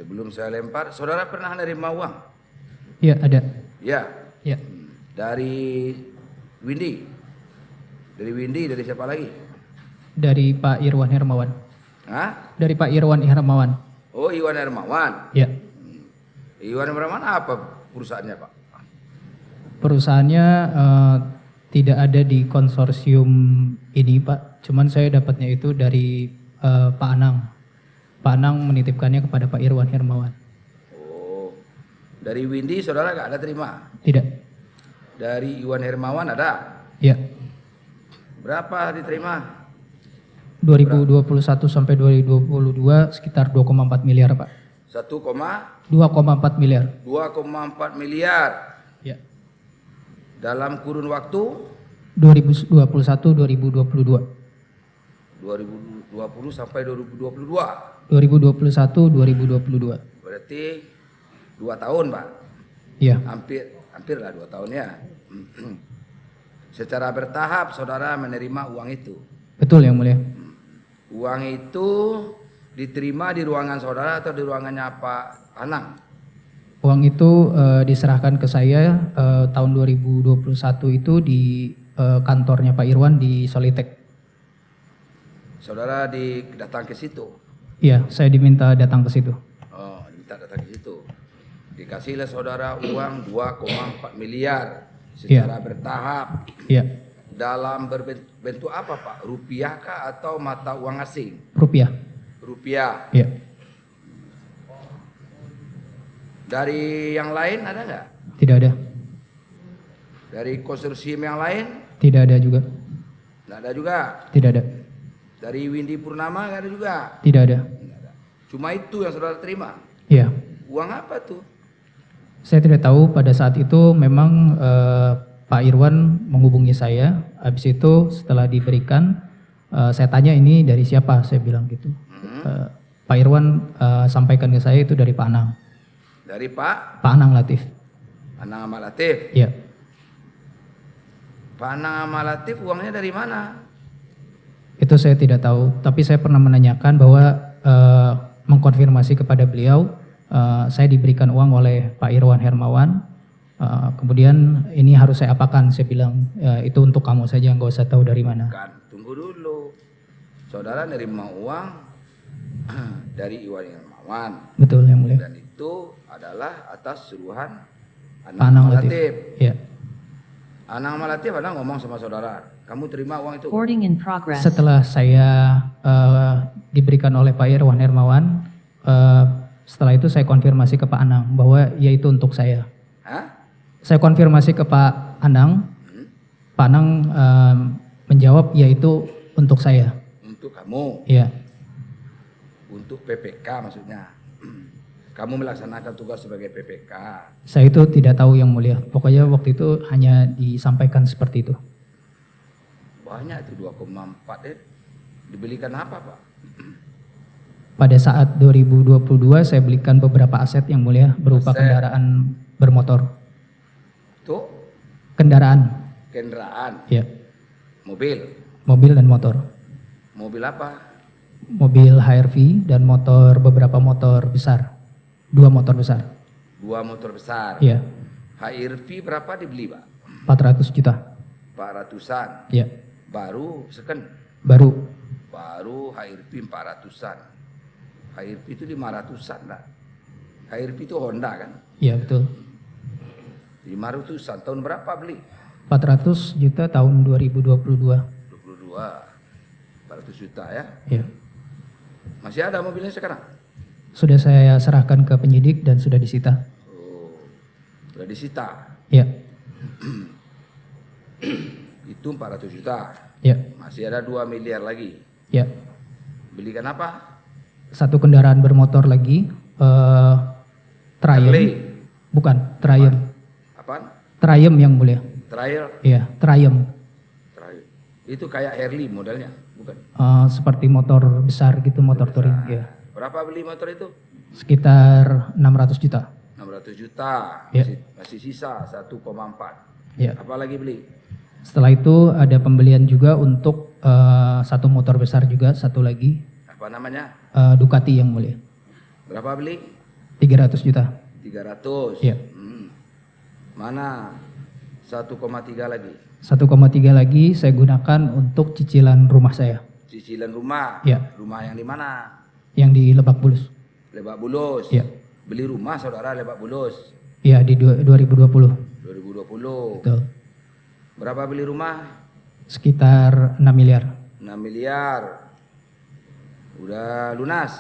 Sebelum saya lempar, saudara pernah menerima uang? Ya, ada. Ya. Ya, Dari Windy. Dari Windy, dari siapa lagi? dari Pak Irwan Hermawan. Hah? Dari Pak Irwan Hermawan. Oh, Iwan Hermawan. Ya, Iwan Hermawan apa perusahaannya, Pak? perusahaannya tidak ada di konsorsium ini, Pak. Cuman saya dapatnya itu dari Pak Anang. Pak Anang menitipkannya kepada Pak Irwan Hermawan. Oh, dari Windy saudara nggak ada terima? Tidak. Dari Iwan Hermawan ada? Ya, Berapa diterima? 2021 sampai 2022 sekitar 2,4 miliar, Pak. 2,4 miliar. 2,4 miliar. Ya. Dalam kurun waktu 2021-2022. 2020 sampai 2022. 2021-2022. Berarti 2 tahun, Pak. Iya. Hampirlah 2 tahun ya. Secara bertahap saudara menerima uang itu. Betul, Yang Mulia. Uang itu diterima di ruangan saudara atau di ruangannya Pak Anang? Uang itu diserahkan ke saya tahun 2021 itu di kantornya Pak Irwan di Solitek. Saudara datang ke situ. Iya, saya diminta datang ke situ. Oh, minta datang ke situ. Dikasihlah saudara uang 2,4 miliar secara bertahap. Iya. Dalam berbentuk apa, Pak? Rupiah kah atau mata uang asing? Rupiah. Rupiah. Iya. Dari yang lain ada nggak? Tidak ada. Dari konsorsium yang lain? Tidak ada juga. Nggak ada juga. Tidak ada. Dari Windy Purnama nggak ada juga. Tidak ada. Nggak ada. Cuma itu yang saudara terima. Iya. Uang apa tuh? Saya tidak tahu pada saat itu memang Pak Irwan menghubungi saya. Habis itu setelah diberikan, saya tanya ini dari siapa? Saya bilang gitu. Pak Irwan sampaikan ke saya itu dari Pak Anang. Dari Pak Anang Latif. Anang Ahmad Latif. Iya. Pak Anang Ahmad Latif uangnya dari mana? Itu saya tidak tahu. Tapi saya pernah menanyakan bahwa mengkonfirmasi kepada beliau, saya diberikan uang oleh Pak Irwan Hermawan. Kemudian ini harus saya apakan? Saya bilang itu untuk kamu saja, nggak usah tahu dari mana. Kan, tunggu dulu. Saudara nerima uang dari Iwan Hermawan. Betul, Yang Mulia. Dan itu adalah atas suruhan Pak Anang Ahmad Latif. Iya. Anang Ahmad Latif ada ngomong sama saudara, kamu terima uang itu? Recording in progress. Setelah saya diberikan oleh Pak Irwan Hermawan, setelah itu saya konfirmasi ke Pak Anang bahwa ya itu untuk saya. Hah? Saya konfirmasi ke Pak Anang, Pak Anang menjawab ya itu untuk saya. Untuk kamu, Iya. untuk PPK maksudnya. Kamu melaksanakan tugas sebagai PPK. Saya itu tidak tahu, Yang Mulia. Pokoknya waktu itu hanya disampaikan seperti itu. Banyak itu 2,4 dibelikan apa, Pak? Pada saat 2022 saya belikan beberapa aset, Yang Mulia, berupa Aset. kendaraan bermotor. Tuh, Kendaraan, kendaraan, ya. mobil. Mobil dan motor. Mobil apa? Mobil HRV dan beberapa motor besar. 2 motor besar. 2 motor besar. Iya. HRV berapa dibeli, Pak? 400 juta. 400-an. Iya. Baru second. Baru. Baru HRV 400-an. HRV itu 500-an lah. HRV itu Honda kan? Iya, betul. 500-an. Tahun berapa beli? 400 juta tahun 2022. 22. 400 juta ya. Iya. Masih ada mobilnya sekarang? Sudah saya serahkan ke penyidik dan sudah disita. Oh, sudah disita. Iya. Itu 400 juta. Iya. Masih ada 2 miliar lagi. Iya. Belikan apa? 1 kendaraan bermotor lagi, Triumph. Harley. Bukan, Triumph. Apaan? Triumph, Yang Mulia. Trial. Iya, Triumph. Trial. Itu kayak Harley modelnya, bukan? Seperti motor besar gitu, motor touring. Iya. Berapa beli motor itu? Sekitar 600 juta. 600 juta. Iya. Masih sisa 1,4. Iya. Apa lagi beli? Setelah itu ada pembelian juga untuk 1 motor besar juga, 1 lagi. Apa namanya? Ducati, Yang Mulia. Berapa beli? 300 juta. 300. Iya. Mana 1,3 lagi? 1,3 lagi saya gunakan untuk cicilan rumah saya. Cicilan rumah. Iya. Rumah yang di mana? Yang di Lebak Bulus. Lebak Bulus. Iya. Beli rumah saudara Lebak Bulus. Iya, di 2020. 2020. Betul. Berapa beli rumah? Sekitar 6 miliar. 6 miliar. Udah lunas?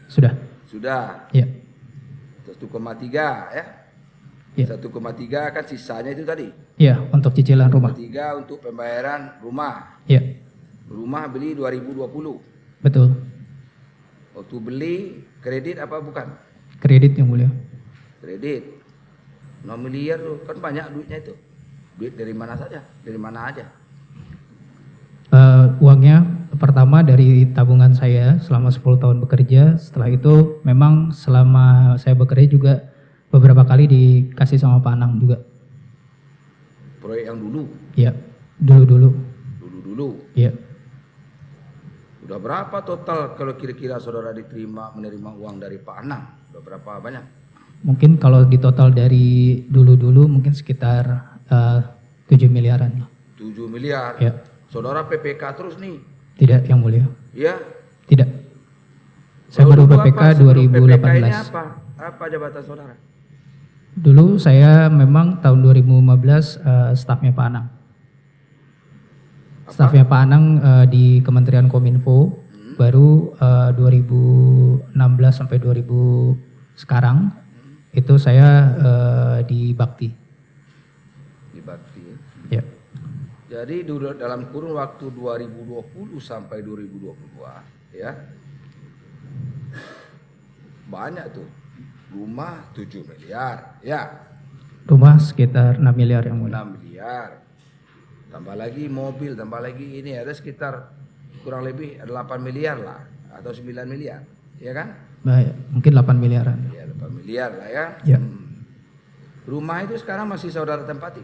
Sudah. Sudah. Iya. 1,3 ya. Iya. 1,3 kan sisanya itu tadi. Iya, untuk cicilan rumah. 1,3 untuk pembayaran rumah. Iya. Rumah beli 2020. Betul. Waktu beli kredit apa bukan? Kredit yang mulia. Kredit. 6 miliar tuh kan banyak duitnya itu. Duit dari mana saja? Dari mana aja? Uangnya pertama dari tabungan saya selama 10 tahun bekerja. Setelah itu memang selama saya bekerja juga beberapa kali dikasih sama Pak Anang juga. Proyek yang dulu. Iya, dulu-dulu. Dulu-dulu. Iya. Udah berapa total kalau kira-kira saudara menerima uang dari Pak Anang? Udah berapa banyak? Mungkin kalau di total dari dulu-dulu mungkin sekitar 7 miliaran. 7 miliar. Ya. Saudara PPK terus nih. Tidak yang mulia. Ya. Tidak. Saya baru Dulu PPK apa? Sebelum 2018. PPK ini apa? Apa jabatan saudara? Dulu saya memang tahun 2015 stafnya Pak Anang. Stafnya Pak Anang di Kementerian Kominfo. Baru 2016 sampai 2000 sekarang itu saya di Bakti. Di Bakti. Ya. Jadi dalam kurun waktu 2020 sampai 2022 ya. Banyak tuh. Rumah 7 miliar ya. Rumah sekitar 6 miliar yang mulia. 6 miliar. Tambah lagi mobil, tambah lagi ini ada sekitar kurang lebih 8 miliar lah atau 9 miliar. Ya kan? Baik, mungkin 8 miliaran. Ya 8 miliar lah ya. Ya. Rumah itu sekarang masih saudara tempati?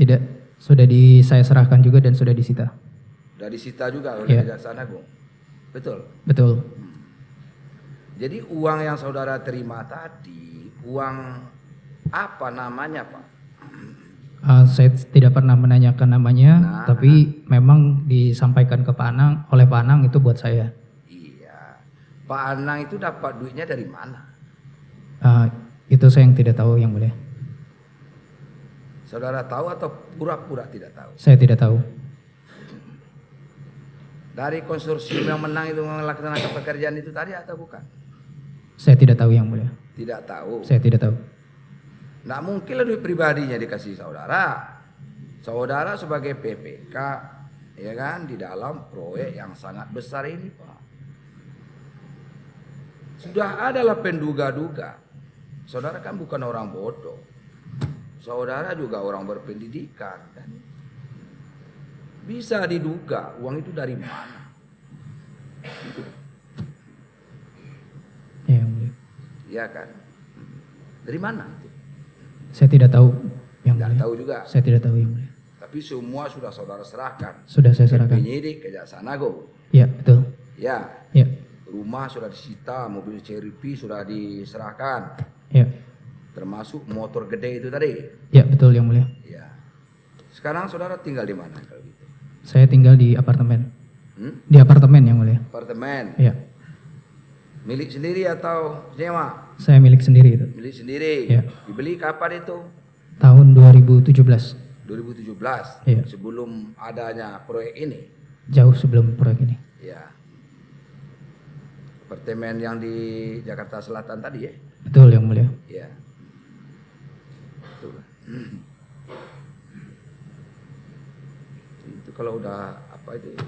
Tidak, sudah saya serahkan juga dan sudah disita. Sudah disita juga oleh Ya. Kejaksaan Agung. Betul. Betul. Jadi uang yang saudara terima tadi, uang apa namanya Pak? Saya tidak pernah menanyakan namanya, tapi memang disampaikan ke Pak Anang, oleh Pak Anang itu buat saya. Iya. Pak Anang itu dapat duitnya dari mana? Itu saya yang tidak tahu yang mulia. Saudara tahu atau pura-pura tidak tahu? Saya tidak tahu. Dari konsorsium yang menang itu melaksanakan pekerjaan itu tadi atau bukan? Saya tidak tahu yang mulia. Tidak tahu. Saya tidak tahu. Nggak mungkin lah duit pribadinya dikasih saudara. Saudara sebagai PPK, ya kan, di dalam proyek yang sangat besar ini Pak. Sudah adalah penduga-duga. Saudara kan bukan orang bodoh. Saudara juga orang berpendidikan kan. Bisa diduga uang itu dari mana. Ya, yang mulia. Iya kan? Dari mana? Saya tidak tahu yang Tidak mulia. tahu juga. Saya tidak tahu yang mulia. Tapi semua sudah saudara serahkan. Sudah saya serahkan. Penyidik Kejaksaan Agung. Ya, betul. Ya. Ya. Rumah sudah disita, mobil CRV sudah diserahkan. Ya. Termasuk motor gede itu tadi. Ya, betul yang mulia. Ya. Sekarang saudara tinggal di mana kalau gitu? Saya tinggal di apartemen. Di apartemen yang mulia. Apartemen. Ya. Milik sendiri atau sewa? Saya milik sendiri itu. Milik sendiri. Ya. Dibeli kapan itu? Tahun 2017. 2017. Iya. Sebelum adanya proyek ini. Jauh sebelum proyek ini. Ya. Apartemen yang di Jakarta Selatan tadi ya? Betul yang mulia. Ya. Betul. Itu kalau udah apa itu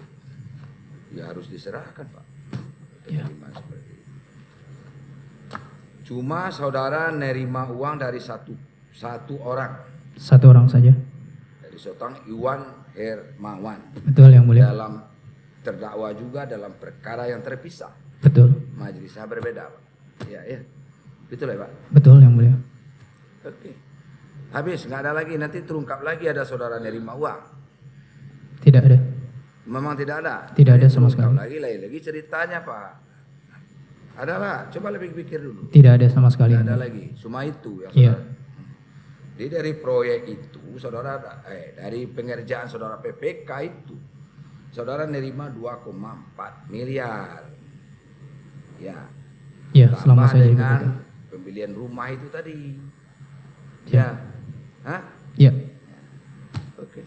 ya harus diserahkan Pak. Ya. Seperti itu. Cuma saudara nerima uang dari satu orang. Satu orang saja. Dari seorang Iwan Hermawan. Betul yang mulia. Dalam terdakwa juga dalam perkara yang terpisah. Betul. Majelisnya berbeda Pak. Ya, ya. Betul ya Pak? Betul yang mulia. Oke. Habis, nggak ada lagi. Nanti terungkap lagi ada saudara nerima uang. Tidak ada. Memang tidak ada. Tidak ada Nanti sama terungkap sekali. lagi lain lagi ceritanya Pak. Adalah, coba lebih pikir dulu. Tidak ada sama sekali. Tidak ada lagi, cuma itu yang Iya. saudara. Jadi dari proyek itu, saudara, dari pengerjaan saudara PPK itu, saudara nerima 2,4 miliar. Ya, Iya, selama tambah saya jadi dengan PPK. pembelian rumah itu tadi. Ya. Ya, hah? Iya. Oke.